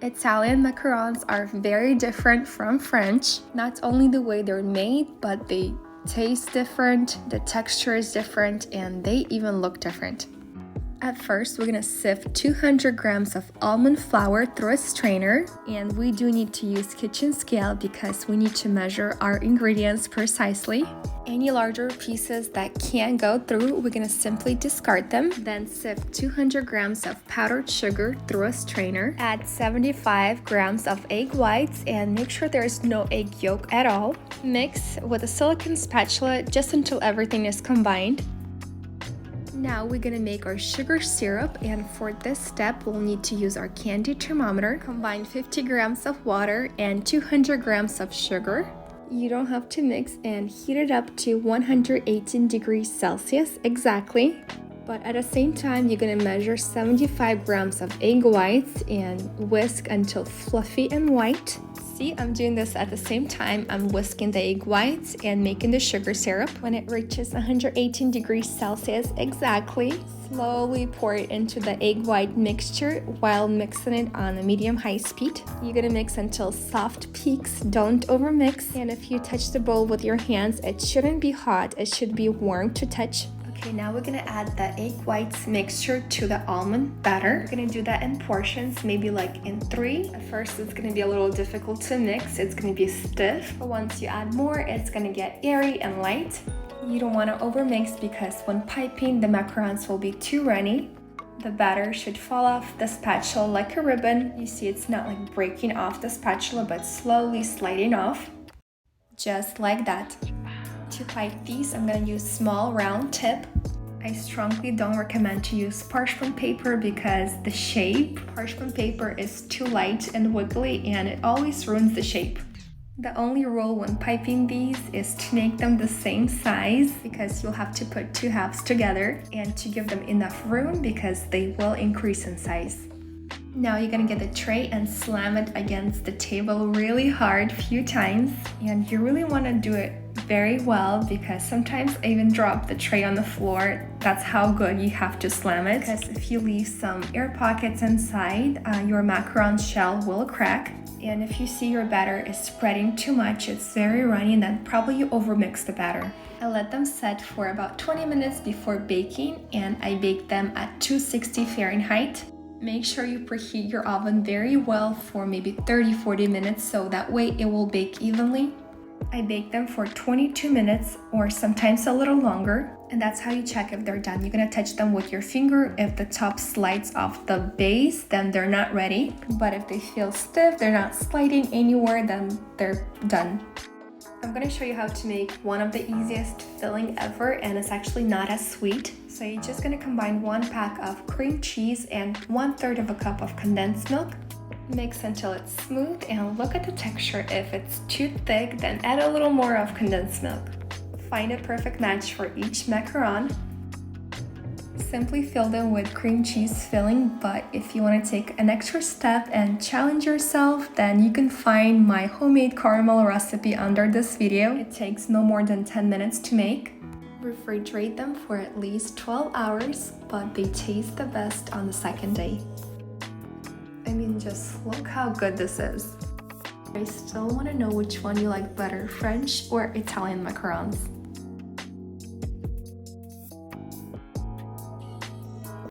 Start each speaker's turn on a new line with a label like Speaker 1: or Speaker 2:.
Speaker 1: Italian macarons are very different from French. Not only the way they're made, but they taste different, the texture is different, and they even look different. At first, we're gonna sift 200 grams of almond flour through a strainer, and we do need to use kitchen scale because we need to measure our ingredients precisely. Any larger pieces that can't go through, we're gonna simply discard them. Then sift 200 grams of powdered sugar through a strainer. Add 75 grams of egg whites and make sure there's no egg yolk at all. Mix with a silicone spatula just until everything is combined. Now we're gonna make our sugar syrup, and for this step we'll need to use our candy thermometer. Combine 50 grams of water and 200 grams of sugar. You don't have to mix, and heat it up to 118 degrees Celsius exactly. But at the same time, you're gonna measure 75 grams of egg whites and whisk until fluffy and white. See, I'm doing this at the same time. I'm whisking the egg whites and making the sugar syrup. When it reaches 118 degrees Celsius exactly, slowly pour it into the egg white mixture while mixing it on a medium-high speed. You're gonna mix until soft peaks, don't overmix. And if you touch the bowl with your hands, it shouldn't be hot, it should be warm to touch. Okay, now we're gonna add the egg whites mixture to the almond batter. We're gonna do that in portions, maybe like in 3. At first, it's gonna be a little difficult to mix. It's gonna be stiff, but once you add more, it's gonna get airy and light. You don't wanna overmix because when piping, the macarons will be too runny. The batter should fall off the spatula like a ribbon. You see it's not like breaking off the spatula, but slowly sliding off. Just like that. To pipe these, I'm going to use small round tip. I strongly don't recommend to use parchment paper because the shape parchment paper is too light and wiggly and it always ruins the shape. The only rule when piping these is to make them the same size because you'll have to put 2 halves together, and to give them enough room because they will increase in size. Now you're gonna get the tray and slam it against the table really hard a few times, and you really want to do it very well because sometimes I even drop the tray on the floor. That's how good you have to slam it, because if you leave some air pockets inside, your macaron shell will crack. And if you see your batter is spreading too much, it's very runny, then probably you overmix the batter. I let them set for about 20 minutes before baking, and I bake them at 260 Fahrenheit. Make sure you preheat your oven very well for maybe 30-40 minutes so that way it will bake evenly. I bake them for 22 minutes or sometimes a little longer, and that's how you check if they're done. You're gonna touch them with your finger. If the top slides off the base, then they're not ready. But if they feel stiff, they're not sliding anywhere, then they're done. I'm gonna show you how to make one of the easiest filling ever, and it's actually not as sweet. So you're just gonna combine 1 pack of cream cheese and 1/3 of a cup of condensed milk. Mix until it's smooth and look at the texture. If it's too thick, then add a little more of condensed milk. Find a perfect match for each macaron. Simply fill them with cream cheese filling, but if you want to take an extra step and challenge yourself, then you can find my homemade caramel recipe under this video. It takes no more than 10 minutes to make. Refrigerate them for at least 12 hours, but they taste the best on the second day. I mean, just look how good this is. I still want to know which one you like better, French or Italian macarons.